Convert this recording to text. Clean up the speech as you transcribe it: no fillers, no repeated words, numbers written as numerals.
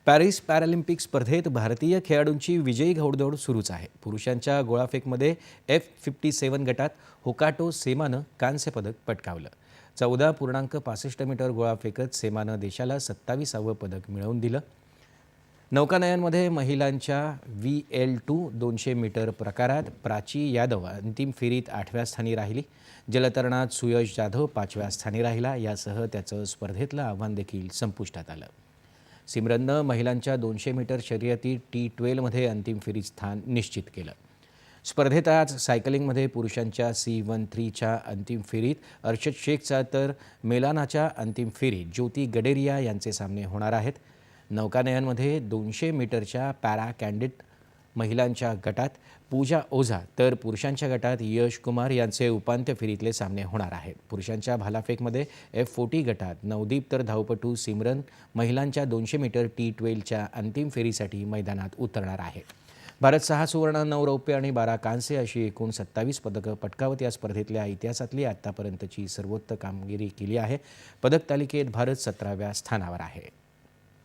Paris Paralympic स्पर्धेत भारतीय खेळाडूंची विजयी घौडदौड सुरूच आहे. पुरुषांच्या गोळाफेकमध्ये F57 गटात होकाटो सेमानं कांस्य पदक पटकावलं. 14.65 मीटर गोळा फेकत सेमानं देशाला 27वे पदक मिळवून दिलं. नौकानयनमध्ये महिलांच्या VL2 200 मीटर प्रकारात प्राची यादव अंतिम फेरीत 8व्या स्थानी राहिली. जलतरणात सुयश जाधव 5व्या स्थानी राहिला. यासह त्याचं स्पर्धेतलं आव्हान देखील संपुष्टात आलं. सिमरननं महिलांच्या 200 मीटर शर्यती T12 अंतिम फेरीत स्थान निश्चित केलं. स्पर्धेत आज सायकलिंगमध्ये पुरुषांच्या C13च्या अंतिम फेरीत अर्शद शेखचा तर मेलानाच्या अंतिम फेरीत ज्योती गडेरिया यांचे सामने होणार आहेत. नौकानयनमध्ये 200 मीटरच्या पॅरा कॅन्डिट महिलांच्या गटात पूजा ओझा तर पुरुषांच्या गटात यश कुमार यांचे उपांत्य फेरीतले सामने होणार आहेत. पुरुषांच्या भालाफेकमध्ये F40 गटात नवदीप तर धावपटू सिमरन महिलांच्या 200 मीटर T12च्या अंतिम फेरीसाठी मैदानात उतरणार आहे. भारत 6 सुवर्ण 9 रौप्य आणि 12 कांस्य अशी एकूण 27 पदकं पटकावत या स्पर्धेतल्या इतिहासातली आतापर्यंतची सर्वोच्च कामगिरी केली आहे. पदक तालिकेत भारत 17व्या स्थानावर आहे.